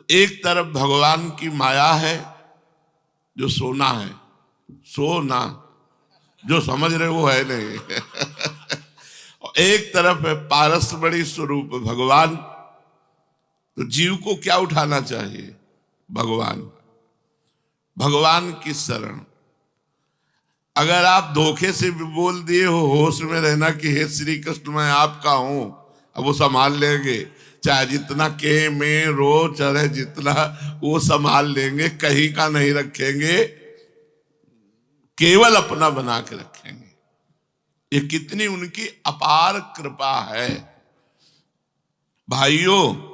एक तरफ भगवान की माया है जो सोना है, सोना जो समझ रहे वो है नहीं और एक तरफ है पारस बड़ी स्वरूप भगवान। तो जीव को क्या उठाना चाहिए? भगवान, भगवान की शरण। अगर आप धोखे से भी बोल दिए हो, होश में रहना कि हे श्री कृष्ण मैं आपका हूं, अब वो संभाल लेंगे, चाहे जितना के में रो चढ़े जितना वो संभाल लेंगे, कहीं का नहीं रखेंगे, केवल अपना बना के रखेंगे। ये कितनी उनकी अपार कृपा है भाइयों।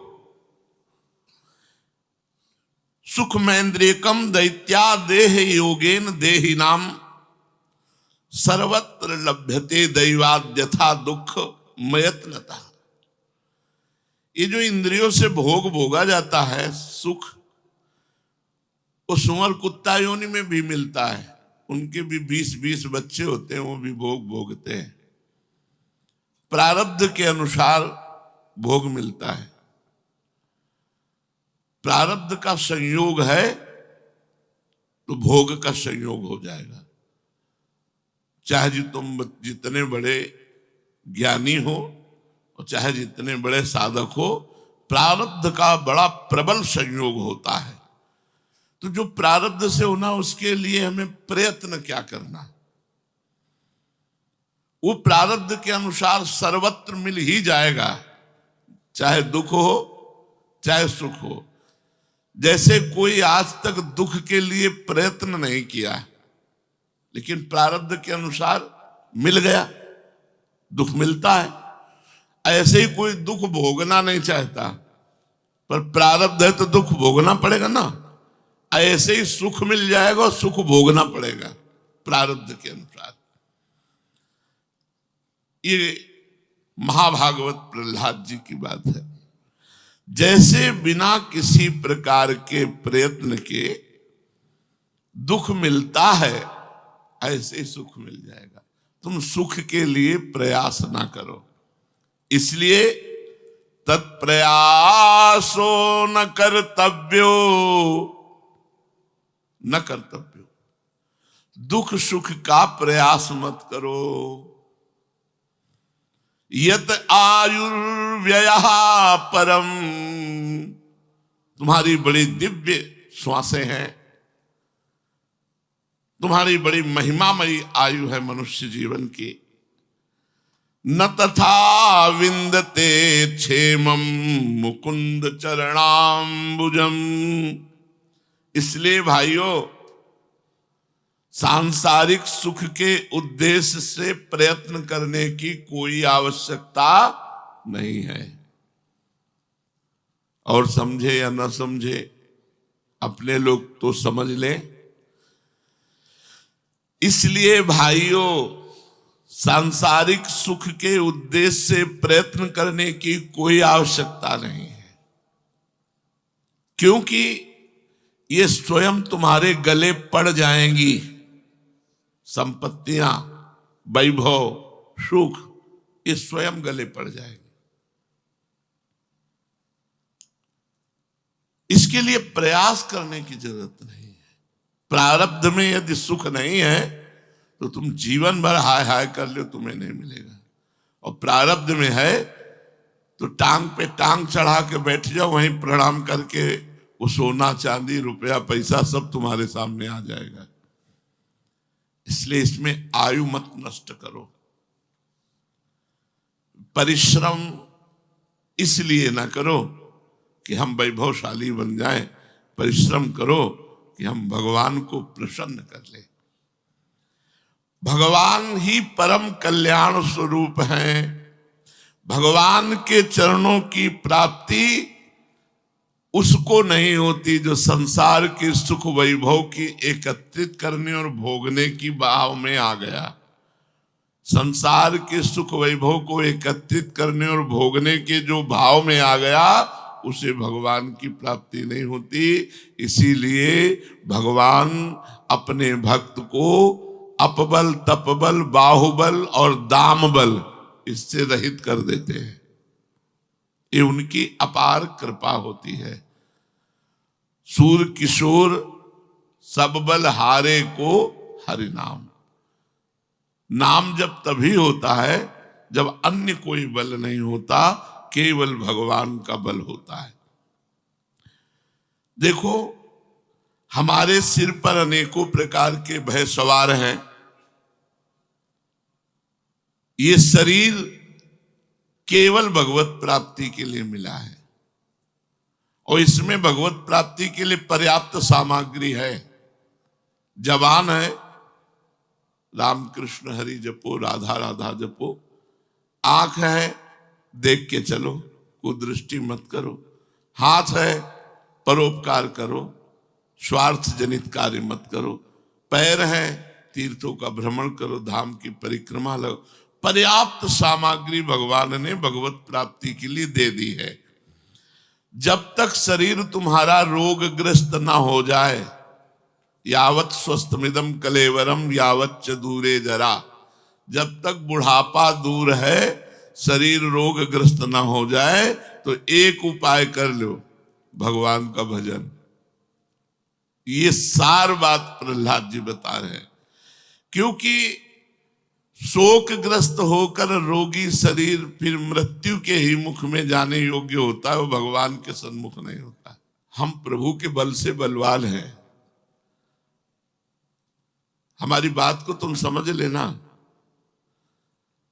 सुखमेन्द्रियकम दैत्या देह योगेन देहिनाम सर्वत्र लभ्यते दैवाद्यथा दुख मयत्नता। ये जो इंद्रियों से भोग भोगा जाता है सुख, वो सुअर कुत्ता योनि में भी मिलता है, उनके भी 20-20 बच्चे होते हैं, वो भी भोग भोगते हैं, प्रारब्ध के अनुसार भोग मिलता है। प्रारब्ध का संयोग है तो भोग का संयोग हो जाएगा। चाहे तुम जितने बड़े ज्ञानी हो और चाहे जितने बड़े साधक हो, प्रारब्ध का बड़ा प्रबल संयोग होता है। तो जो प्रारब्ध से होना, उसके लिए हमें प्रयत्न क्या करना? वो प्रारब्ध के अनुसार सर्वत्र मिल ही जाएगा, चाहे दुख हो चाहे सुख हो। जैसे कोई आज तक दुख के लिए प्रयत्न नहीं किया, लेकिन प्रारब्ध के अनुसार मिल गया, दुख मिलता है। ऐसे ही कोई दुख भोगना नहीं चाहता, पर प्रारब्ध है तो दुख भोगना पड़ेगा ना। ऐसे ही सुख मिल जाएगा और सुख भोगना पड़ेगा प्रारब्ध के अनुसार। ये महाभागवत प्रहलाद जी की बात है। जैसे बिना किसी प्रकार के प्रयत्न के दुख मिलता है, ऐसे ही सुख मिल जाएगा। तुम सुख के लिए प्रयास ना करो। इसलिए तत्प्रयासो न कर्तव्यो न कर्तव्यो। दुख सुख का प्रयास मत करो। यत आयुर्व्ययः परम। तुम्हारी बड़ी दिव्य श्वासें हैं, तुम्हारी बड़ी महिमामयी आयु है मनुष्य जीवन की। न तथा विंदते क्षेमम मुकुंद चरणाम्बुजम। इसलिए भाइयों, सांसारिक सुख के उद्देश्य से प्रयत्न करने की कोई आवश्यकता नहीं है। और समझे या न समझे, अपने लोग तो समझ लें। इसलिए भाइयों, सांसारिक सुख के उद्देश्य से प्रयत्न करने की कोई आवश्यकता नहीं है, क्योंकि ये स्वयं तुम्हारे गले पड़ जाएंगी। संपत्तियां, वैभव, सुख, ये स्वयं गले पड़ जाएंगे। इसके लिए प्रयास करने की जरूरत नहीं है। प्रारब्ध में यदि सुख नहीं है तो तुम जीवन भर हाय हाय कर लो, तुम्हें नहीं मिलेगा। और प्रारब्ध में है तो टांग पे टांग चढ़ा के बैठ जाओ, वहीं प्रणाम करके वो सोना चांदी रुपया पैसा सब तुम्हारे सामने आ जाएगा। इसलिए इसमें आयु मत नष्ट करो। परिश्रम इसलिए ना करो कि हम वैभवशाली बन जाएं, परिश्रम करो कि हम भगवान को प्रसन्न कर ले। भगवान ही परम कल्याण स्वरूप हैं। भगवान के चरणों की प्राप्ति उसको नहीं होती जो संसार के सुख वैभव की एकत्रित करने और भोगने की भाव में आ गया। संसार के सुख वैभव को एकत्रित करने और भोगने के जो भाव में आ गया, उसे भगवान की प्राप्ति नहीं होती। इसीलिए भगवान अपने भक्त को अपबल, तपबल, बाहुबल और दामबल इससे रहित कर देते हैं। ये उनकी अपार कृपा होती है। सूर किशोर सब बल हारे को हरि नाम। नाम जब तभी होता है जब अन्य कोई बल नहीं होता, केवल भगवान का बल होता है। देखो, हमारे सिर पर अनेकों प्रकार के भय सवार हैं। ये शरीर केवल भगवत प्राप्ति के लिए मिला है और इसमें भगवत प्राप्ति के लिए पर्याप्त सामग्री है। जवान है, राम कृष्ण हरि जपो, राधा राधा जपो। आंख है, देख के चलो, कुदृष्टि मत करो। हाथ है, परोपकार करो, स्वार्थ जनित कार्य मत करो। पैर है, तीर्थों का भ्रमण करो, धाम की परिक्रमा लो। पर्याप्त सामग्री भगवान ने भगवत प्राप्ति के लिए दे दी है। जब तक शरीर तुम्हारा रोगग्रस्त ना हो जाए, यावत स्वस्थमिदम कलेवरम यावत च दूरे जरा, जब तक बुढ़ापा दूर है, शरीर रोगग्रस्त ना हो जाए, तो एक उपाय कर लो, भगवान का भजन। ये सार बात प्रहलाद जी बता रहे हैं। क्योंकि शोकग्रस्त होकर रोगी शरीर फिर मृत्यु के ही मुख में जाने योग्य होता है, वो भगवान के सन्मुख नहीं होता। हम प्रभु के बल से बलवान हैं। हमारी बात को तुम समझ लेना।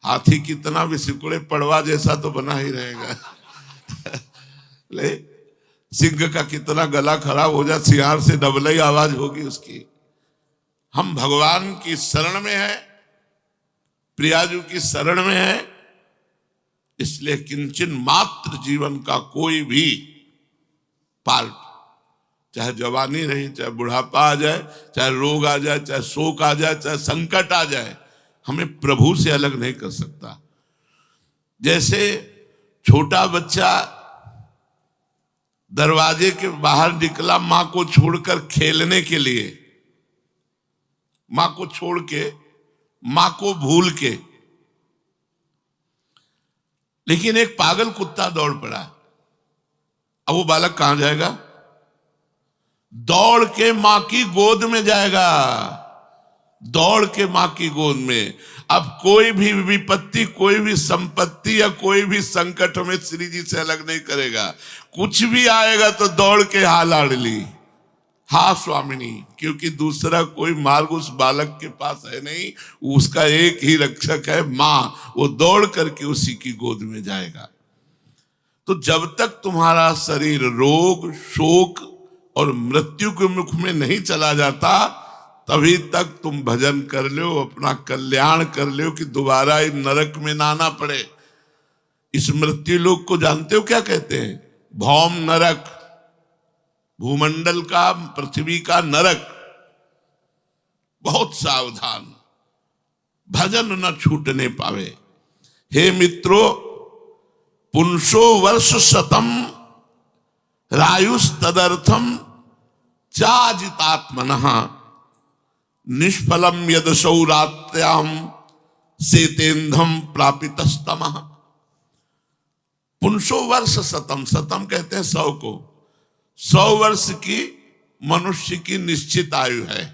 हाथी कितना भी सिकुड़े, पड़वा जैसा तो बना ही रहेगा। ले, सिंह का कितना गला खराब हो जाए, सियार से डबल ही आवाज होगी उसकी। हम भगवान की शरण में है, प्रियाजू की शरण में है, इसलिए किंचन मात्र जीवन का कोई भी पार्ट, चाहे जवानी रही, चाहे बुढ़ापा आ जाए, चाहे रोग आ जाए, चाहे शोक आ जाए, चाहे संकट आ जाए, हमें प्रभु से अलग नहीं कर सकता। जैसे छोटा बच्चा दरवाजे के बाहर निकला मां को छोड़कर खेलने के लिए, मां को छोड़ के, मां को भूल के, लेकिन एक पागल कुत्ता दौड़ पड़ा। अब वो बालक कहां जाएगा? दौड़ के मां की गोद में जाएगा, दौड़ के मां की गोद में। अब कोई भी विपत्ति, कोई भी संपत्ति या कोई भी संकट हमें श्री जी से अलग नहीं करेगा। कुछ भी आएगा तो दौड़ के हा लाडली, हा स्वामिनी, क्योंकि दूसरा कोई मार्ग उस बालक के पास है नहीं, उसका एक ही रक्षक है, मां। वो दौड़ करके उसी की गोद में जाएगा। तो जब तक तुम्हारा शरीर रोग, शोक और मृत्यु के मुख में नहीं चला जाता, तभी तक तुम भजन कर लो, अपना कल्याण कर लो कि दोबारा इस नरक में ना आना पड़े। इस मृत्यु लोक को जानते हो क्या कहते हैं? भौम नरक, भूमंडल का, पृथ्वी का नरक। बहुत सावधान, भजन न छूटने पावे। हे मित्रों, पुंसो वर्ष शतम रायुष तदर्थम चाजितात्मनः निष्फलम यदसौ रात्र्याम सेतेंधम प्रापितस्तमः। पुंसो वर्ष शतम, शतम कहते हैं 100 को। 100 वर्ष की मनुष्य की निश्चित आयु है।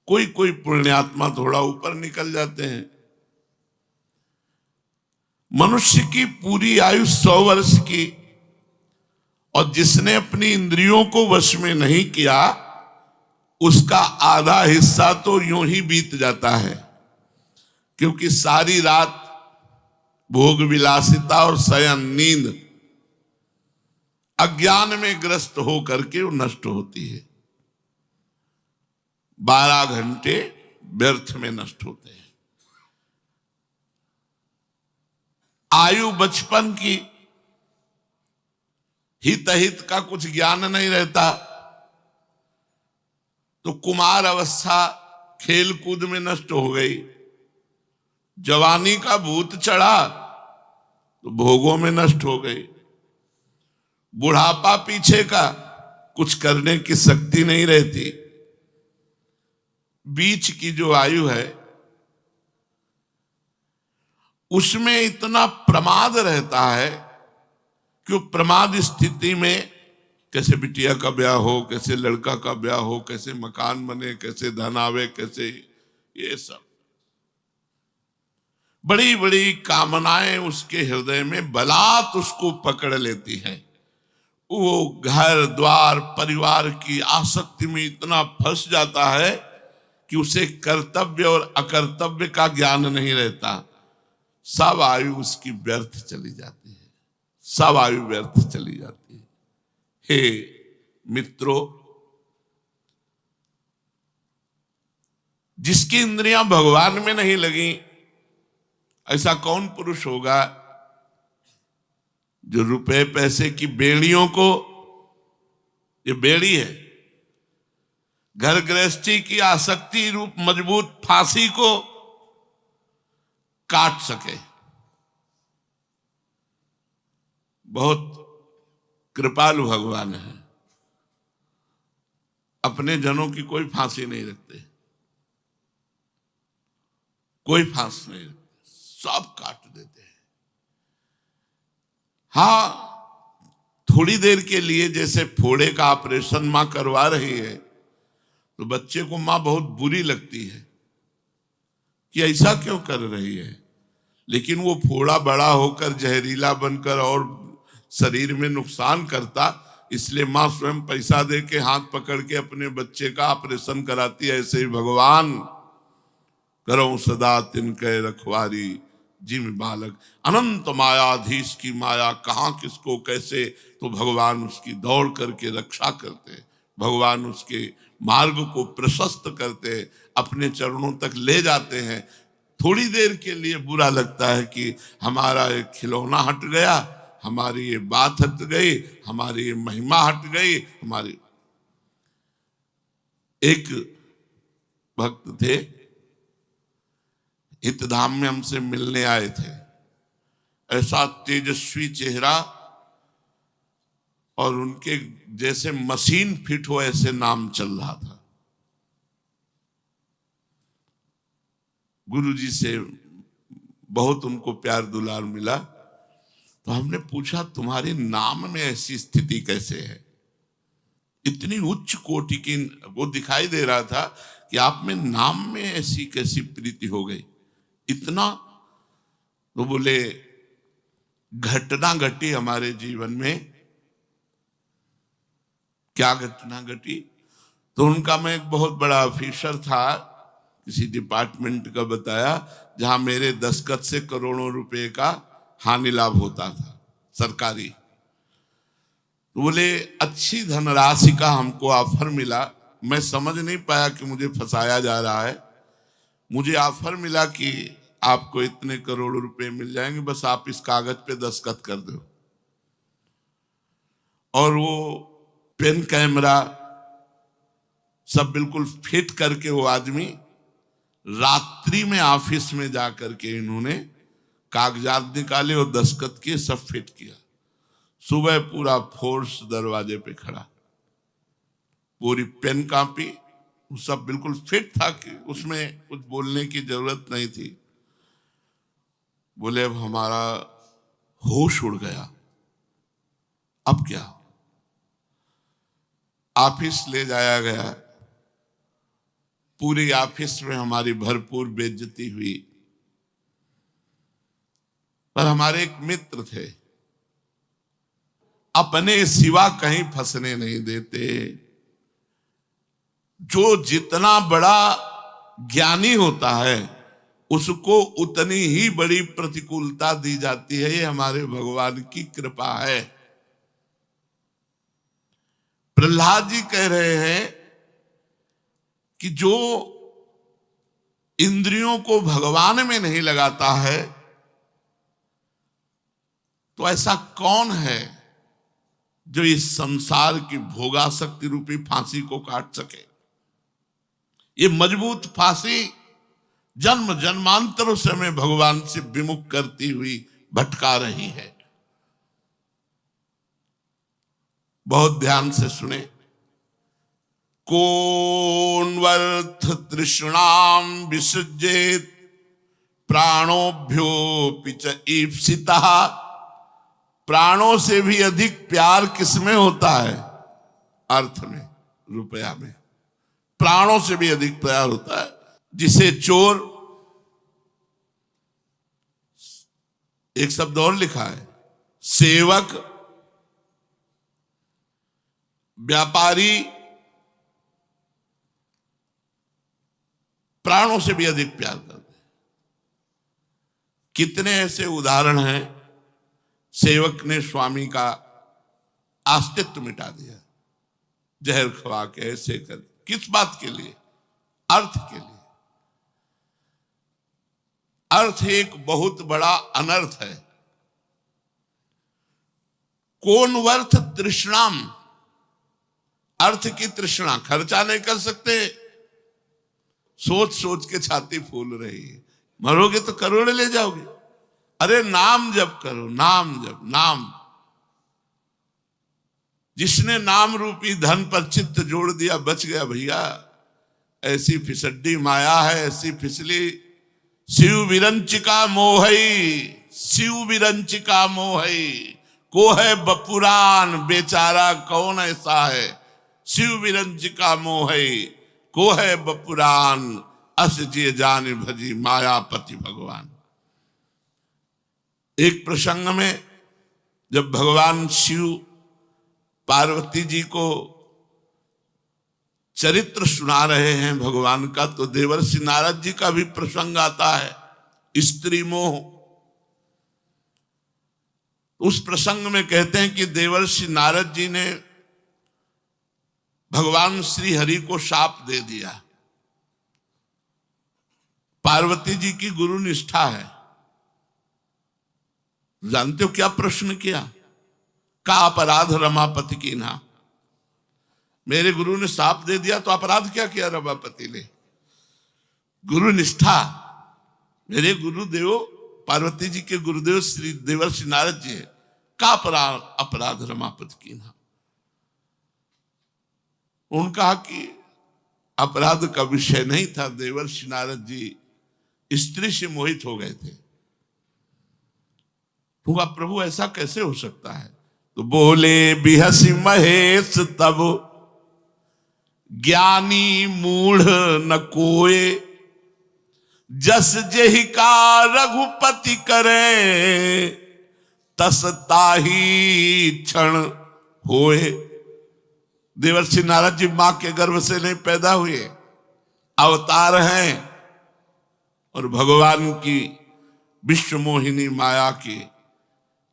कोई कोई पुण्यात्मा थोड़ा ऊपर निकल जाते हैं। मनुष्य की पूरी आयु 100 वर्ष की, और जिसने अपनी इंद्रियों को वश में नहीं किया, उसका आधा हिस्सा तो यूं ही बीत जाता है, क्योंकि सारी रात भोग विलासिता और शयन, नींद, अज्ञान में ग्रस्त होकर के वो नष्ट होती है। 12 घंटे व्यर्थ में नष्ट होते हैं। आयु बचपन की, हित अहित का कुछ ज्ञान नहीं रहता, तो कुमार अवस्था खेल कूद में नष्ट हो गई। जवानी का भूत चढ़ा तो भोगों में नष्ट हो गई। बुढ़ापा पीछे का, कुछ करने की शक्ति नहीं रहती। बीच की जो आयु है, उसमें इतना प्रमाद रहता है कि प्रमाद स्थिति में कैसे बिटिया का ब्याह हो, कैसे लड़का का ब्याह हो, कैसे मकान बने, कैसे धन आवे, कैसे ये सब बड़ी बड़ी कामनाएं उसके हृदय में बलात् उसको पकड़ लेती है। वो घर द्वार परिवार की आसक्ति में इतना फंस जाता है कि उसे कर्तव्य और अकर्तव्य का ज्ञान नहीं रहता। सब आयु उसकी व्यर्थ चली जाती है, सब आयु व्यर्थ चली जाती है। हे मित्रों, जिसकी इंद्रियां भगवान में नहीं लगी, ऐसा कौन पुरुष होगा जो रुपए पैसे की बेड़ियों को, ये बेड़ी है, घर गृहस्थी की आसक्ति रूप मजबूत फांसी को काट सके। बहुत कृपालु भगवान है, अपने जनों की कोई फांसी नहीं रखते, कोई फांस नहीं रखते, सब काट देते हैं। हाँ, थोड़ी देर के लिए जैसे फोड़े का ऑपरेशन मां करवा रही है तो बच्चे को मां बहुत बुरी लगती है कि ऐसा क्यों कर रही है, लेकिन वो फोड़ा बड़ा होकर जहरीला बनकर और शरीर में नुकसान करता, इसलिए मां स्वयं पैसा दे के हाथ पकड़ के अपने बच्चे का ऑपरेशन कराती है। ऐसे ही भगवान करो सदा तिनके रखवारी जिम बालक, अनंत मायाधीश की माया कहां किसको कैसे, तो भगवान उसकी दौड़ करके रक्षा करते, भगवान उसके मार्ग को प्रशस्त करते, अपने चरणों तक ले जाते हैं। थोड़ी देर के लिए बुरा लगता है कि हमारा एक खिलौना हट गया, हमारी ये बात हट गई, हमारी ये महिमा हट गई। हमारी एक भक्त थे, हितधाम में हमसे मिलने आए थे, ऐसा तेजस्वी चेहरा और उनके जैसे मशीन फिट हो ऐसे नाम चल रहा था। गुरुजी से बहुत उनको प्यार दुलार मिला, तो हमने पूछा तुम्हारे नाम में ऐसी स्थिति कैसे है, इतनी उच्च कोटि की, वो दिखाई दे रहा था कि आप में नाम में ऐसी कैसी प्रीति हो गई इतना। तो बोले घटना घटी हमारे जीवन में। क्या घटना घटी? तो उनका मैं एक बहुत बड़ा ऑफिसर था, किसी डिपार्टमेंट का बताया, जहां मेरे दस्तखत से करोड़ों रुपए का हानि लाभ होता था सरकारी। तो बोले अच्छी धनराशि का हमको ऑफर मिला, मैं समझ नहीं पाया कि मुझे फंसाया जा रहा है। मुझे ऑफर मिला कि आपको इतने करोड़ रुपए मिल जाएंगे, बस आप इस कागज पे दस्तखत कर दो। और वो पेन कैमरा सब बिल्कुल फिट करके वो आदमी रात्रि में ऑफिस में जाकर के इन्होंने कागजात निकाले और दस्तखत किए, सब फिट किया। सुबह पूरा फोर्स दरवाजे पे खड़ा, पूरी पेन कॉपी सब बिल्कुल फिट था कि उसमें कुछ बोलने की जरूरत नहीं थी। बोले अब हमारा होश उड़ गया, अब क्या? ऑफिस ले जाया गया, पूरी ऑफिस में हमारी भरपूर बेइज्जती हुई। पर हमारे एक मित्र थे, अपने सिवा कहीं फंसने नहीं देते। जो जितना बड़ा ज्ञानी होता है उसको उतनी ही बड़ी प्रतिकूलता दी जाती है, ये हमारे भगवान की कृपा है। प्रहलाद जी कह रहे हैं कि जो इंद्रियों को भगवान में नहीं लगाता है, तो ऐसा कौन है जो इस संसार की भोगासक्ति रूपी फांसी को काट सके। ये मजबूत फांसी जन्म जन्मांतरों से हमें भगवान से विमुख करती हुई भटका रही है। बहुत ध्यान से सुने। कोन्वर्थ तृष्णाम विसृजेत प्राणोभ्योऽपि च ईप्सितः। प्राणों से भी अधिक प्यार किसमें होता है? अर्थ में, रुपया में। प्राणों से भी अधिक प्यार होता है। जिसे चोर, एक शब्द और लिखा है, सेवक, व्यापारी प्राणों से भी अधिक प्यार करते हैं। कितने ऐसे उदाहरण हैं, सेवक ने स्वामी का अस्तित्व मिटा दिया, जहर खवा के, ऐसे कर, किस बात के लिए? अर्थ के लिए। अर्थ एक बहुत बड़ा अनर्थ है। कौन वर्थ तृष्णाम, अर्थ की तृष्णा, खर्चा नहीं कर सकते, सोच सोच के छाती फूल रही है। मरोगे तो करोड़ ले जाओगे। अरे नाम जप करो, नाम जप, नाम। जिसने नाम रूपी धन पर चित्त जोड़ दिया बच गया भैया। ऐसी फिसड्डी माया है, ऐसी फिसली। शिव विरंचिका मोहई, शिव विरंचिका मोहई, को है बपुरान बेचारा कौन ऐसा है। शिव विरंचिका मोहई, को है बपुरान, अस जिय जान भजी मायापति भगवान। एक प्रसंग में जब भगवान शिव पार्वती जी को चरित्र सुना रहे हैं भगवान का, तो देवर्षि नारद जी का भी प्रसंग आता है, स्त्री मोह। उस प्रसंग में कहते हैं कि देवर्षि नारद जी ने भगवान श्री हरि को शाप दे दिया। पार्वती जी की गुरु निष्ठा है। जानते हो क्या प्रश्न किया? का अपराध रमापति की ना। मेरे गुरु ने शाप दे दिया तो अपराध क्या किया रमापति ने? गुरु निष्ठा। मेरे गुरुदेव पार्वती जी के गुरुदेव श्री देवर्षि नारद जी का अपराध रमापति की ना। उनका कि अपराध का विषय नहीं था, देवर्षि नारद जी स्त्री से मोहित हो गए थे। हुआ प्रभु ऐसा कैसे हो सकता है? तो बोले बिहसी महेश तब ज्ञानी मूढ़ न कोय, जस जेहि का रघुपति करे, तस ताही क्षण होए। देवर्षि नारद जी मां के गर्भ से नहीं पैदा हुए, अवतार हैं और भगवान की विश्व मोहिनी माया के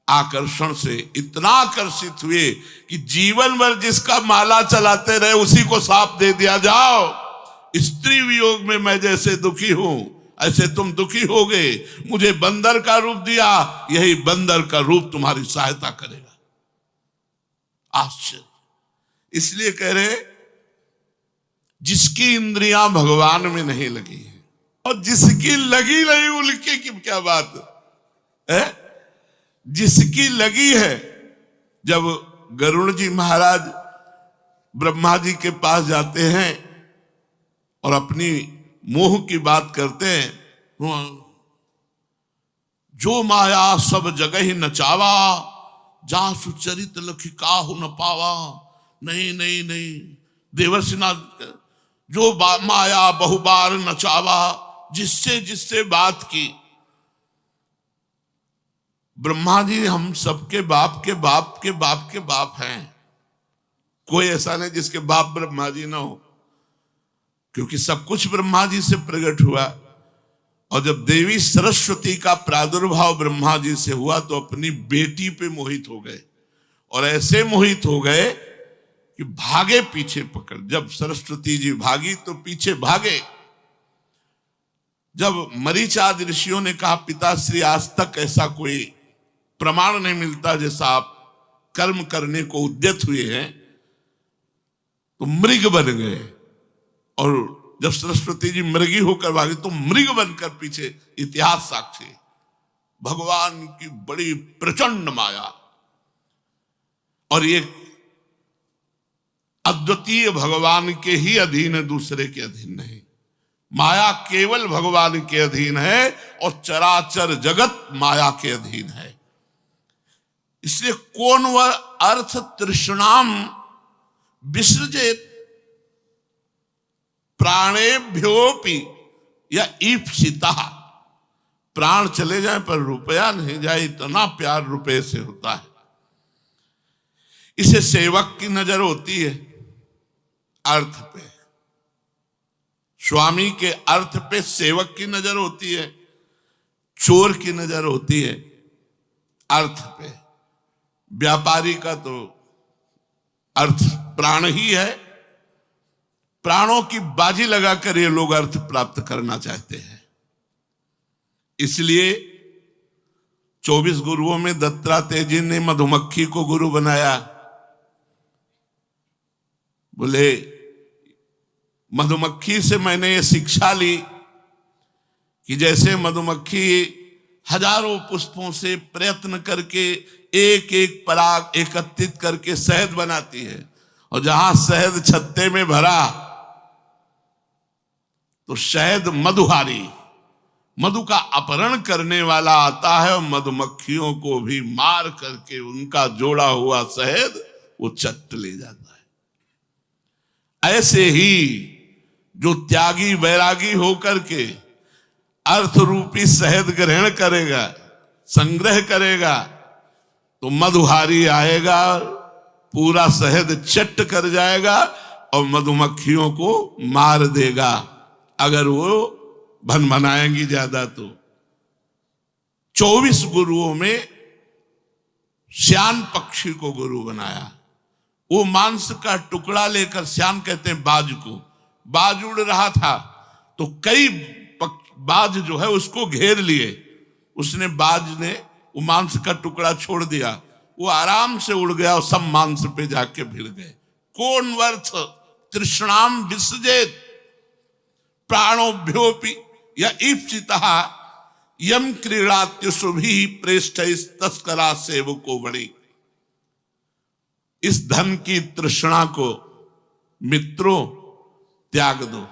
आकर्षण से इतना आकर्षित हुए कि जीवन भर जिसका माला चलाते रहे उसी को शाप दे दिया। जाओ, स्त्री वियोग में मैं जैसे दुखी हूं ऐसे तुम दुखी हो गए। मुझे बंदर का रूप दिया, यही बंदर का रूप तुम्हारी सहायता करेगा। आश्चर्य। इसलिए कह रहे जिसकी इंद्रियां भगवान में नहीं लगी है और जिसकी लगी नहीं उनकी की क्या बात है? जिसकी लगी है। जब गरुड़ जी महाराज ब्रह्मा जी के पास जाते हैं और अपनी मोह की बात करते हैं, जो माया सब जगह ही नचावा, जहां सुचरित लखी काहू न पावा। नहीं नहीं नहीं, देवर्षि नाथ, जो माया बहुबार नचावा, जिससे जिससे बात की। ब्रह्मा जी हम सबके बाप के बाप के बाप के बाप हैं। कोई ऐसा नहीं जिसके बाप ब्रह्मा जी ना हो, क्योंकि सब कुछ ब्रह्मा जी से प्रकट हुआ। और जब देवी सरस्वती का प्रादुर्भाव ब्रह्मा जी से हुआ तो अपनी बेटी पे मोहित हो गए, और ऐसे मोहित हो गए कि भागे पीछे पकड़। जब सरस्वती जी भागी तो पीछे भागे। जब मरीचादि ऋषियों ने कहा पिताश्री आज तक ऐसा कोई प्रमाण नहीं मिलता जैसा आप कर्म करने को उद्यत हुए हैं, तो मृग बन गए। और जब सरस्वती जी मृगी होकर भागी तो मृग बनकर पीछे, इतिहास साक्षी। भगवान की बड़ी प्रचंड माया, और ये अद्वितीय भगवान के ही अधीन है, दूसरे के अधीन नहीं। माया केवल भगवान के अधीन है और चराचर जगत माया के अधीन है। इसलिए कौन वह अर्थ तृष्णाम विसृजेत प्राणेभ्योपि या ईप्सिता, प्राण चले जाए पर रुपया नहीं जाए, इतना प्यार रुपये से होता है। इसे सेवक की नजर होती है अर्थ पे, स्वामी के अर्थ पे सेवक की नजर होती है, चोर की नजर होती है अर्थ पे। व्यापारी का तो अर्थ प्राण ही है, प्राणों की बाजी लगाकर ये लोग अर्थ प्राप्त करना चाहते हैं। इसलिए 24 गुरुओं में दत्तात्रेय जी ने मधुमक्खी को गुरु बनाया। बोले मधुमक्खी से मैंने ये शिक्षा ली कि जैसे मधुमक्खी हजारों पुष्पों से प्रयत्न करके एक एक पराग एकत्रित करके शहद बनाती है, और जहां शहद छत्ते में भरा तो शहद मधुहारी, मधु का अपहरण करने वाला आता है और मधुमक्खियों को भी मार करके उनका जोड़ा हुआ शहद वो चट ले जाता है। ऐसे ही जो त्यागी वैरागी होकर के अर्थ रूपी शहद ग्रहण करेगा, संग्रह करेगा, तो मधुहारी आएगा, पूरा शहद चट कर जाएगा और मधुमक्खियों को मार देगा अगर वो भनभनाएंगी ज्यादा तो। 24 गुरुओं में श्यान पक्षी को गुरु बनाया। वो मांस का टुकड़ा लेकर, श्यान कहते हैं बाज को, बाज उड़ रहा था तो कई बाज जो है उसको घेर लिए, उसने बाज ने वो मांस का टुकड़ा छोड़ दिया, वो आराम से उड़ गया और सब मांस पे जाके भिड़ गए। कौन वर्थ तृष्णाम विसृजेत प्राणोभ्योपि या ईप्सिता यम क्रीड़ात्युषुभि प्रेष्ठ तस्करा सेवको बड़ी। इस धन की तृष्णा को मित्रों त्याग दो,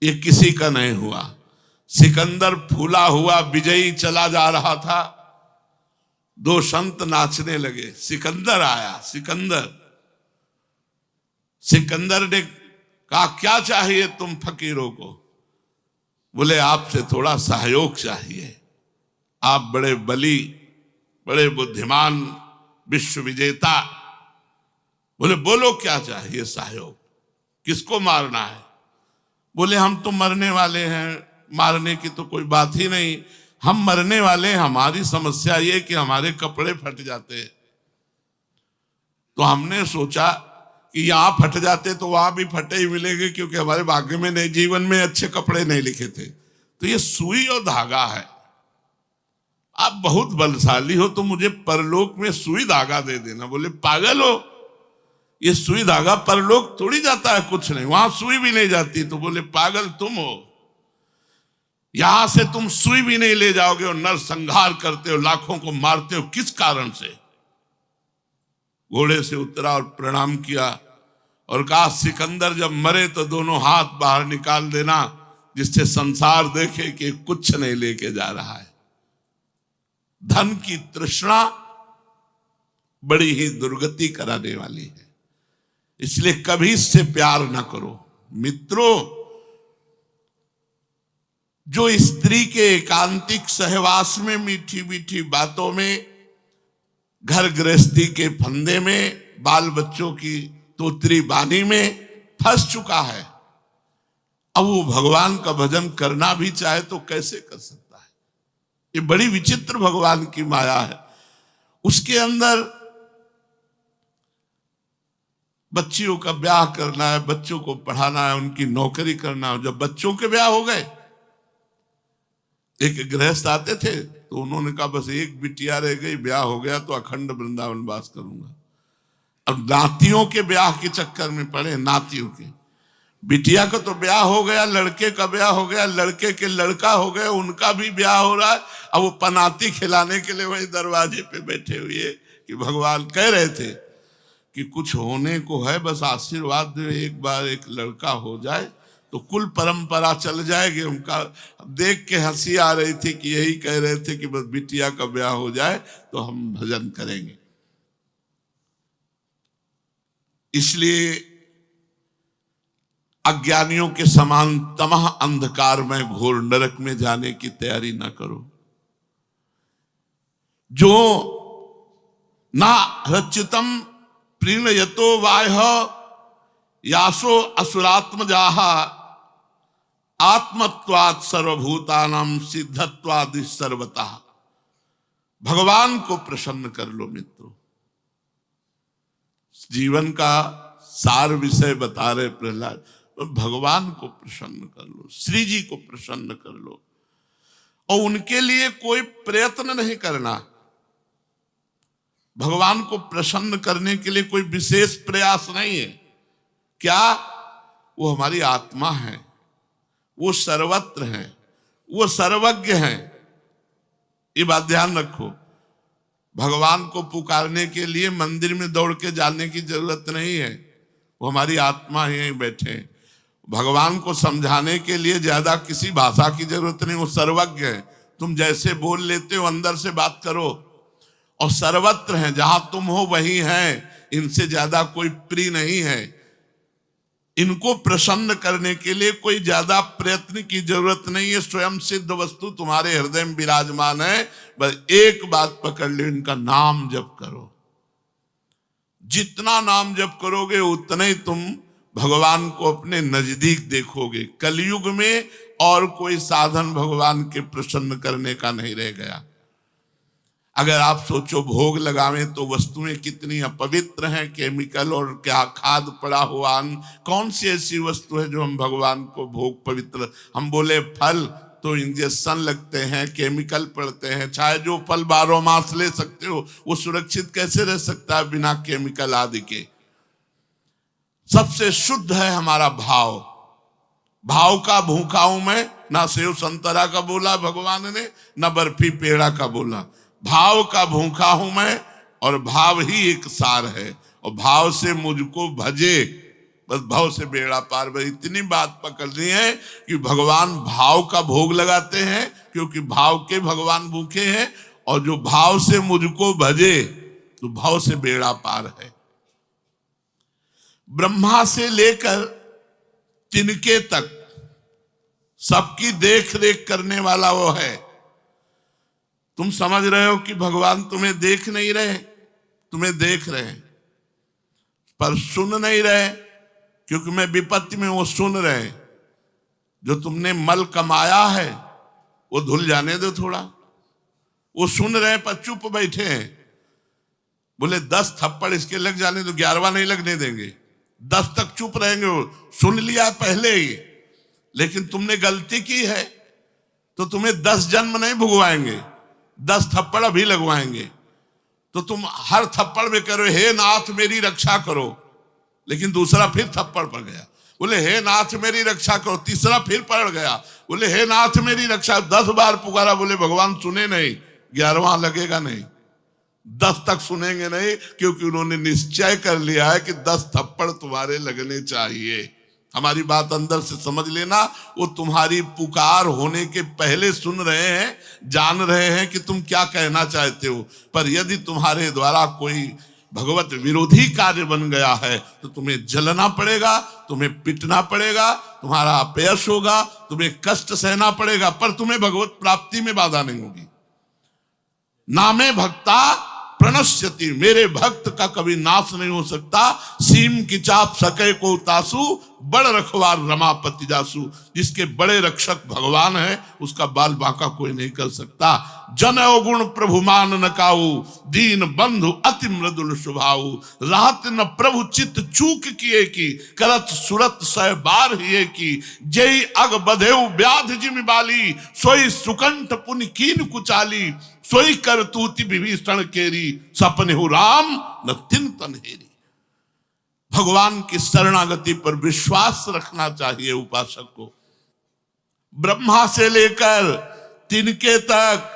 ये किसी का नहीं हुआ। सिकंदर फूला हुआ विजयी चला जा रहा था, दो संत नाचने लगे, सिकंदर आया। सिकंदर ने कहा क्या चाहिए तुम फकीरों को? बोले आपसे थोड़ा सहयोग चाहिए, आप बड़े बली, बड़े बुद्धिमान, विश्व विजेता। बोले बोलो क्या चाहिए सहयोग, किसको मारना है? बोले हम तो मरने वाले हैं, मारने की तो कोई बात ही नहीं, हम मरने वाले, हमारी समस्या ये कि हमारे कपड़े फट जाते हैं। तो हमने सोचा कि यहां फट जाते तो वहां भी फटे ही मिलेंगे, क्योंकि हमारे भाग्य में नहीं, जीवन में अच्छे कपड़े नहीं लिखे थे। तो ये सुई और धागा है, आप बहुत बलशाली हो तो मुझे परलोक में सुई धागा दे देना। बोले पागल हो, ये सुई धागा परलोक थोड़ी जाता है, कुछ नहीं, वहां सुई भी नहीं जाती। तो बोले पागल तुम हो, यहां से तुम सुई भी नहीं ले जाओगे और नर संहार करते हो, लाखों को मारते हो, किस कारण से? घोड़े से उतरा और प्रणाम किया और कहा सिकंदर जब मरे तो दोनों हाथ बाहर निकाल देना, जिससे संसार देखे कि कुछ नहीं लेके जा रहा है। धन की तृष्णा बड़ी ही दुर्गति कराने वाली है, इसलिए कभी इससे प्यार ना करो। मित्रों, जो स्त्री के एकांतिक सहवास में, मीठी मीठी बातों में, घर गृहस्थी के फंदे में, बाल बच्चों की तोतरी बानी में फंस चुका है, अब वो भगवान का भजन करना भी चाहे तो कैसे कर सकता है? ये बड़ी विचित्र भगवान की माया है। उसके अंदर बच्चियों का ब्याह करना है, बच्चों को पढ़ाना है, उनकी नौकरी करना है। जब बच्चों के ब्याह हो गए, एक गृहस्थ आते थे तो उन्होंने कहा बस एक बिटिया रह गई, ब्याह हो गया तो अखंड वृंदावन वास करूंगा। अब नातियों के ब्याह के चक्कर में पड़े, नातियों के, बिटिया का तो ब्याह हो गया, लड़के का ब्याह हो गया, लड़के के लड़का हो गए, उनका भी ब्याह हो रहा है। अब वो पनाती खिलाने के लिए वही दरवाजे पे बैठे हुए कि भगवान कह रहे थे कि कुछ होने को है, बस आशीर्वाद दो, एक बार एक लड़का हो जाए तो कुल परंपरा चल जाएगी। उनका देख के हंसी आ रही थी कि यही कह रहे थे कि बस बिटिया का ब्याह हो जाए तो हम भजन करेंगे। इसलिए अज्ञानियों के समान तमह अंधकार में घोर नरक में जाने की तैयारी ना करो। जो ना रचितम प्रीणयतो वाह यासो असुरात्मजाः आत्मत्वात् सर्वभूतानां सिद्धत्वादि सर्वतः। भगवान को प्रसन्न कर लो मित्रों। जीवन का सार विषय बता रहे प्रहलाद, भगवान को प्रसन्न कर लो, श्री जी को प्रसन्न कर लो, और उनके लिए कोई प्रयत्न नहीं करना। भगवान को प्रसन्न करने के लिए कोई विशेष प्रयास नहीं है। क्या? वो हमारी आत्मा है, वो सर्वत्र है, वो सर्वज्ञ है। ये बात ध्यान रखो। भगवान को पुकारने के लिए मंदिर में दौड़ के जाने की जरूरत नहीं है, वो हमारी आत्मा यहीं बैठे। भगवान को समझाने के लिए ज्यादा किसी भाषा की जरूरत नहीं, वो सर्वज्ञ है। तुम जैसे बोल लेते हो अंदर से बात करो, और सर्वत्र हैं, जहां तुम हो वही हैं। इनसे ज्यादा कोई प्रिय नहीं है। इनको प्रसन्न करने के लिए कोई ज्यादा प्रयत्न की जरूरत नहीं है। स्वयं सिद्ध वस्तु तुम्हारे हृदय में विराजमान है। बस एक बात पकड़ लो, इनका नाम जप करो। जितना नाम जप करोगे उतना ही तुम भगवान को अपने नजदीक देखोगे। कलयुग में और कोई साधन भगवान के प्रसन्न करने का नहीं रह गया। अगर आप सोचो भोग लगावें तो वस्तुएं कितनी अपवित्र हैं, केमिकल और क्या खाद पड़ा हुआ। कौन सी ऐसी वस्तु है जो हम भगवान को भोग पवित्र? हम बोले फल तो इंजेक्शन लगते हैं, केमिकल पड़ते हैं। चाहे जो फल 12 मास ले सकते हो, वो सुरक्षित कैसे रह सकता है बिना केमिकल आदि के? सबसे शुद्ध है हमारा भाव। भाव का भूखा हूं मैं, ना सेव संतरा का बोला भगवान ने, ना बर्फी पेड़ा का बोला। भाव का भूखा हूं मैं, और भाव ही एक सार है। और भाव से मुझको भजे, बस भाव से बेड़ा पार। बस इतनी बात पकड़नी है कि भगवान भाव का भोग लगाते हैं, क्योंकि भाव के भगवान भूखे हैं। और जो भाव से मुझको भजे तो भाव से बेड़ा पार है। ब्रह्मा से लेकर तिनके तक सबकी देख रेख करने वाला वो है। तुम समझ रहे हो कि भगवान तुम्हें देख नहीं रहे? तुम्हें देख रहे हैं पर सुन नहीं रहे, क्योंकि मैं विपत्ति में, वो सुन रहे हैं। जो तुमने मल कमाया है वो धुल जाने दो थोड़ा। वो सुन रहे हैं पर चुप बैठे हैं। बोले 10 थप्पड़ इसके लग जाने दो, 11वां नहीं लगने देंगे। 10 तक चुप रहेंगे। वो सुन लिया पहले ही, लेकिन तुमने गलती की है तो तुम्हें 10 जन्म नहीं भुगवाएंगे, 10 थप्पड़ अभी लगवाएंगे। तो तुम हर थप्पड़ में करो हे नाथ मेरी रक्षा करो, लेकिन दूसरा फिर थप्पड़ पड़ गया। बोले हे नाथ मेरी रक्षा करो, तीसरा फिर पड़ गया। बोले हे नाथ मेरी रक्षा, 10 बार पुकारा। बोले भगवान सुने नहीं, 11वां लगेगा नहीं, 10 तक सुनेंगे नहीं, क्योंकि उन्होंने निश्चय कर लिया है कि 10 थप्पड़ तुम्हारे लगने चाहिए। हमारी बात अंदर से समझ लेना। वो तुम्हारी पुकार होने के पहले सुन रहे हैं, जान रहे हैं कि तुम क्या कहना चाहते हो। पर यदि तुम्हारे द्वारा कोई भगवत विरोधी कार्य बन गया है तो तुम्हें जलना पड़ेगा, तुम्हें पिटना पड़ेगा, तुम्हारा अपयश होगा, तुम्हें कष्ट सहना पड़ेगा, पर तुम्हें भगवत प्राप्ति में बाधा नहीं होगी। नामे भक्ता प्रणश्यति, मेरे भक्त का कभी नाश नहीं हो सकता। सीम की चाप सके को तासु, बड़ रखवार रमापति जासु। जिसके बड़े रक्षक भगवान है उसका बाल बांका कोई नहीं कर सकता। जन गुण प्रभु मान न काऊ, दीन बंधु अति मृदुल स्वभाव। राहत न प्रभु चित्त चूक किए की, करत सुरत सह बार हिए की। जय अग बधेउ व्याध जिमि बाली, सोई सुकंठ पुनि कीन कुचाली। सोई कर तूति विभीषण केरी, सपने हो राम न तिन तनहेरी। भगवान की शरणागति पर विश्वास रखना चाहिए उपासक को। ब्रह्मा से लेकर तिनके तक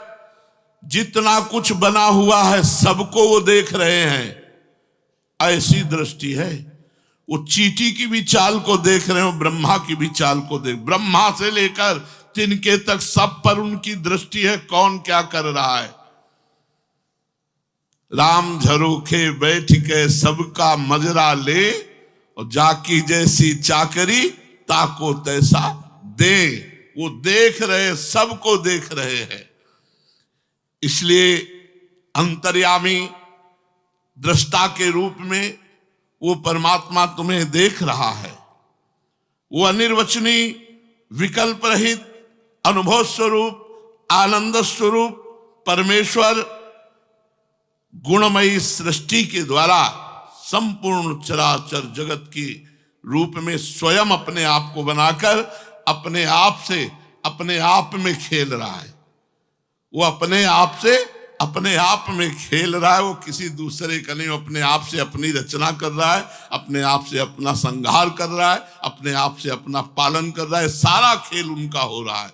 जितना कुछ बना हुआ है सबको वो देख रहे हैं। ऐसी दृष्टि है। वो चींटी की भी चाल को देख रहे हो, ब्रह्मा की भी चाल को देख। ब्रह्मा से लेकर तिनके तक सब पर उनकी दृष्टि है, कौन क्या कर रहा है। राम झरोखे बैठ के सबका मजरा ले, और जाकी जैसी चाकरी ताको तैसा दे। वो देख रहे, सबको देख रहे हैं। इसलिए अंतर्यामी दृष्टा के रूप में वो परमात्मा तुम्हें देख रहा है। वो अनिर्वचनीय, विकल्प रहित, अनुभव स्वरूप, आनंद स्वरूप परमेश्वर गुणमयी सृष्टि के द्वारा संपूर्ण चराचर जगत की रूप में स्वयं अपने आप को बनाकर अपने आप से अपने आप में खेल रहा है। वो अपने आप से अपने आप में खेल रहा है। वो किसी दूसरे का नहीं, अपने आप से अपनी रचना कर रहा है, अपने आप से अपना संहार कर रहा है, अपने आप से अपना पालन कर रहा है। सारा खेल उनका हो रहा है।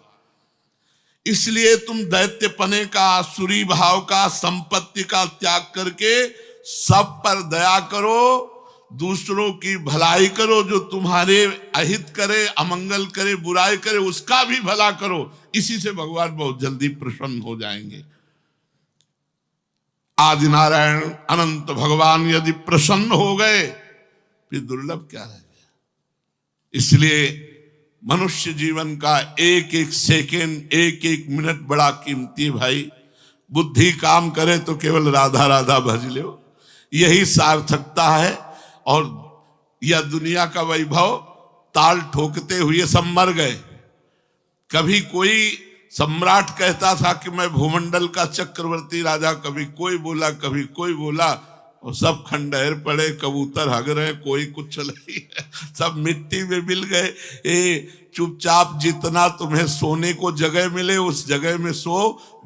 इसलिए तुम दैत्यपने का, आसुरी भाव का, संपत्ति का त्याग करके सब पर दया करो, दूसरों की भलाई करो। जो तुम्हारे अहित करे, अमंगल करे, बुराई करे, उसका भी भला करो। इसी से भगवान बहुत जल्दी प्रसन्न हो जाएंगे। आदि नारायण अनंत भगवान यदि प्रसन्न हो गए फिर दुर्लभ क्या रह गया। इसलिए मनुष्य जीवन का एक एक सेकेंड, एक एक मिनट बड़ा कीमती है भाई। बुद्धि काम करे तो केवल राधा राधा भज लो, यही सार्थकता है। और यह दुनिया का वैभव ताल ठोकते हुए सब मर गए। कभी कोई सम्राट कहता था कि मैं भूमंडल का चक्रवर्ती राजा, कभी कोई बोला, कभी कोई बोला, और सब खंडहर पड़े, कबूतर हग रहे, कोई कुछ नहीं है, सब मिट्टी में मिल गए। चुपचाप जितना तुम्हें सोने को जगह मिले उस जगह में सो,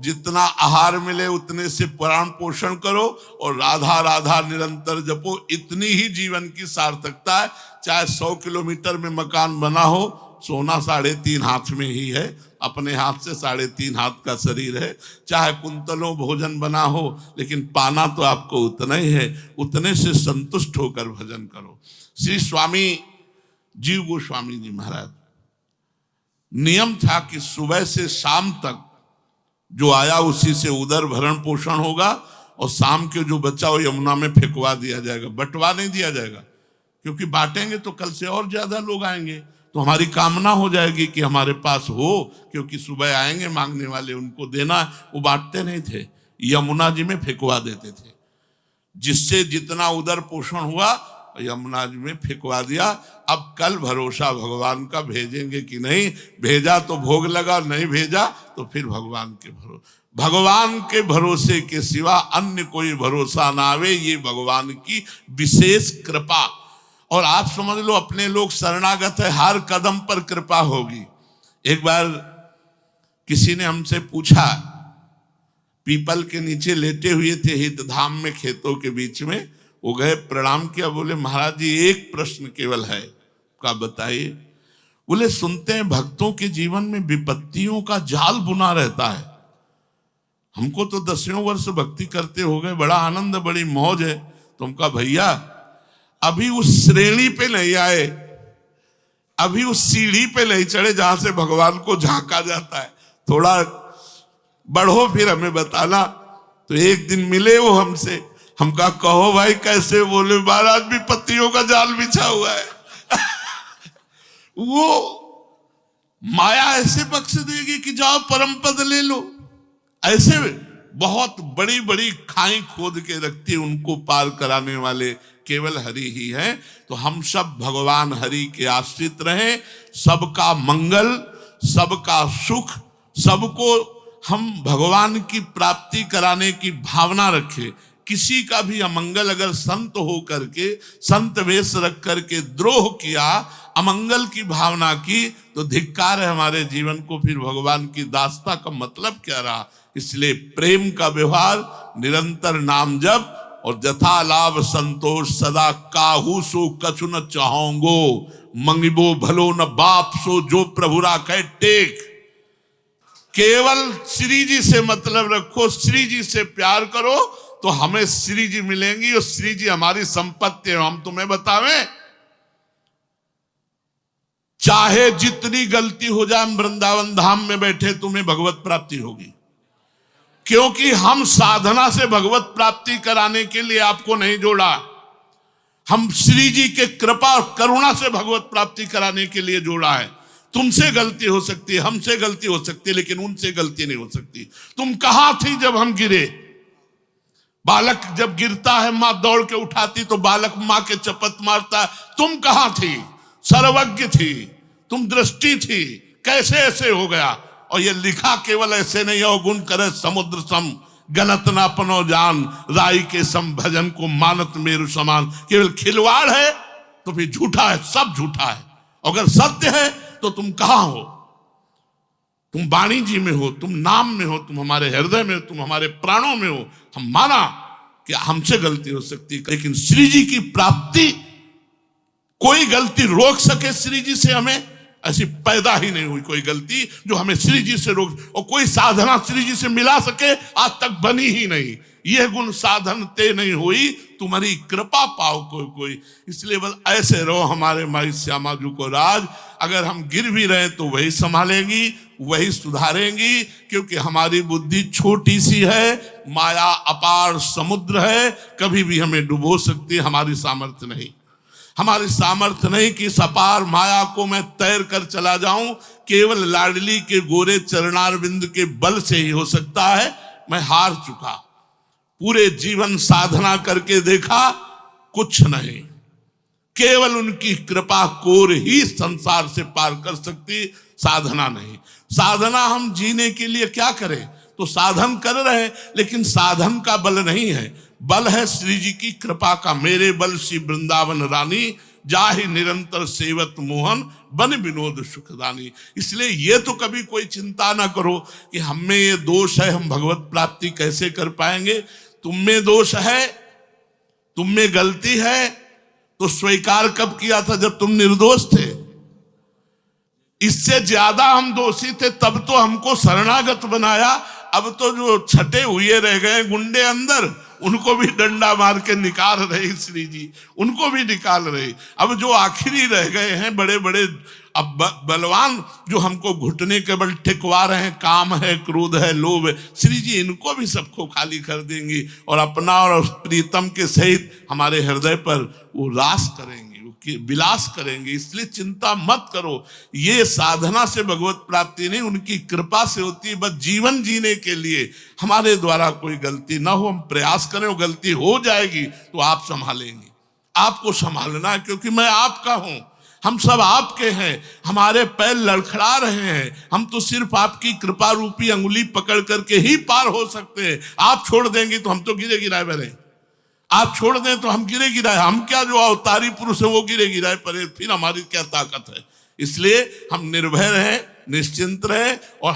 जितना आहार मिले उतने से प्राण पोषण करो, और राधा राधा निरंतर जपो। इतनी ही जीवन की सार्थकता है। चाहे 100 किलोमीटर में मकान बना हो, सोना 3.5 हाथ में ही है, अपने हाथ से 3.5 हाथ का शरीर है। चाहे कुंतलों भोजन बना हो, लेकिन पाना तो आपको उतना ही है। उतने से संतुष्ट होकर भजन करो। श्री स्वामी जीव गोस्वामी जी महाराज, नियम था कि सुबह से शाम तक जो आया उसी से उदर भरण पोषण होगा, और शाम के जो बचा वो यमुना में फेंकवा दिया जाएगा, बंटवा नहीं दिया जाएगा। क्योंकि बांटेंगे तो कल से और ज्यादा लोग आएंगे, तो हमारी कामना हो जाएगी कि हमारे पास हो, क्योंकि सुबह आएंगे मांगने वाले, उनको देना। वो बांटते नहीं थे, यमुना जी में फेंकवा देते थे। जिससे जितना उदर पोषण हुआ यमुना जी में फेंकवा दिया। अब कल भरोसा भगवान का, भेजेंगे कि नहीं। भेजा तो भोग लगा, नहीं भेजा तो फिर भगवान के भगवान के भरोसे के सिवा अन्य कोई भरोसा ना आवे। ये भगवान की विशेष कृपा। और आप समझ लो, अपने लोग शरणागत है, हर कदम पर कृपा होगी। एक बार किसी ने हमसे पूछा, पीपल के नीचे लेटे हुए थे हित धाम में, खेतों के बीच में। वो गए, प्रणाम किया, बोले महाराज जी एक प्रश्न केवल है, का बताइए। बोले सुनते हैं भक्तों के जीवन में विपत्तियों का जाल बुना रहता है। हमको तो 10 वर्ष भक्ति करते हो गए, बड़ा आनंद, बड़ी मौज है। तुमका भैया अभी उस श्रेणी पे नहीं आए, अभी उस सीढ़ी पे नहीं चढ़े जहां से भगवान को झांका जाता है। थोड़ा बढ़ो फिर हमें बताना। तो एक दिन मिले वो हमसे, हम कहो भाई कैसे? बोले महाराज विपत्तियों का जाल बिछा हुआ है। वो माया ऐसे बख्श देगी कि जाओ परम पद ले लो। ऐसे बहुत बड़ी बड़ी खाई खोद के रखती, उनको पार कराने वाले केवल हरि ही हैं। तो हम सब भगवान हरि के आश्रित रहें। सबका मंगल, सबका सुख, सबको हम भगवान की प्राप्ति कराने की भावना रखें। किसी का भी अमंगल अगर संत हो करके, संत वेश रख करके द्रोह किया, अमंगल की भावना की, तो धिक्कार है हमारे जीवन को। फिर भगवान की दासता का मतलब क्या रहा? इसलिए प्रेम का व्यवहार, निरंतर नाम जप, और जथा लाभ संतोष सदा काहू सो कछु न चाहोंगो, मंगिबो भलो न बाप सो जो प्रभु राखे टेक। केवल श्री जी से मतलब रखो, श्री जी से प्यार करो तो हमें श्री जी मिलेंगी, और श्री जी हमारी संपत्ति है। हम तुम्हें बतावें, चाहे जितनी गलती हो जाए, वृंदावन धाम में बैठे तुम्हें भगवत प्राप्ति होगी। क्योंकि हम साधना से भगवत प्राप्ति कराने के लिए आपको नहीं जोड़ा, हम श्री जी के कृपा और करुणा से भगवत प्राप्ति कराने के लिए जोड़ा है। तुमसे गलती हो सकती है, हमसे गलती हो सकती है, लेकिन उनसे गलती नहीं हो सकती। तुम कहां थी जब हम गिरे? बालक जब गिरता है मां दौड़ के उठाती, तो बालक मां के चपत मारता है। तुम कहां थी? सर्वज्ञ थी, तुम दृष्टि थी, कैसे ऐसे हो गया? और ये लिखा केवल ऐसे नहीं हो, गुण करे समुद्र सम, गलत ना पनो जान, राई के सम भजन को मानत मेरु समान। केवल खिलवाड़ है तो फिर झूठा है, सब झूठा है। अगर सत्य है तो तुम कहां हो? तुम वाणी जी में हो, तुम नाम में हो, तुम हमारे हृदय में हो, तुम हमारे प्राणों में हो। हम माना कि हमसे गलती हो सकती है, लेकिन श्री जी की प्राप्ति कोई गलती रोक सके श्री जी से हमें? ऐसी पैदा ही नहीं हुई कोई गलती जो हमें श्री जी से रोक, और कोई साधना श्री जी से मिला सके आज तक बनी ही नहीं। यह गुण साधन ते नहीं हुई, तुम्हारी कृपा पाओ कोई। इसलिए बस ऐसे रहो हमारे माई श्यामा जी को राज। अगर हम गिर भी रहे तो वही संभालेंगी, वही सुधारेंगी, क्योंकि हमारी बुद्धि छोटी सी है, माया अपार समुद्र है, कभी भी हमें डुबो सकती है। हमारी सामर्थ्य नहीं, हमारी सामर्थ्य नहीं कि इस अपार माया को मैं तैर कर चला जाऊं। केवल लाडली के गोरे चरणारविंद के बल से ही हो सकता है। मैं हार चुका, पूरे जीवन साधना करके देखा, कुछ नहीं। केवल उनकी कृपा कोर ही संसार से पार कर सकती, साधना नहीं। साधना हम जीने के लिए क्या करें? तो साधन कर रहे, लेकिन साधन का बल नहीं है, बल है श्री जी की कृपा का। मेरे बल श्री वृंदावन रानी, जाहि निरंतर सेवत मोहन, बन विनोद सुखदानी। इसलिए ये तो कभी कोई चिंता ना करो कि हम में ये दोष है, हम भगवत प्राप्ति कैसे कर पाएंगे। तुम में दोष है, तुम में गलती है, तो स्वीकार कब किया था? जब तुम निर्दोष थे। इससे ज्यादा हम दोषी थे, तब तो हमको शरणागत बनाया। अब तो जो छटे हुए रह गए गुंडे अंदर, उनको भी डंडा मार के निकाल रहे श्री जी, उनको भी निकाल रहे। अब जो आखिरी रह गए हैं बड़े बड़े अब बलवान, जो हमको घुटने के बल टिकवा रहे हैं, काम है, क्रोध है, लोभ है, श्री जी इनको भी सबको खाली कर देंगी और अपना और प्रीतम के सहित हमारे हृदय पर वो रास करेंगे, विलास करेंगे। इसलिए चिंता मत करो। ये साधना से भगवत प्राप्ति नहीं, उनकी कृपा से होती है। बस जीवन जीने के लिए हमारे द्वारा कोई गलती ना हो, हम प्रयास करें। वो गलती हो जाएगी तो आप संभालेंगे, आपको संभालना है, क्योंकि मैं आपका हूं, हम सब आपके हैं। हमारे पैर लड़खड़ा रहे हैं, हम तो सिर्फ आपकी कृपा रूपी अंगुली पकड़ करके ही पार हो सकते हैं। आप छोड़ देंगे तो हम तो गिरे गिराए बने, आप छोड़ दें तो हम गिरे गिराए, हम क्या जो अवतारी पुरुष है वो गिरे गिराए पड़े, फिर हमारी क्या ताकत है। इसलिए हम निर्भय रहें, निश्चिंत रहें और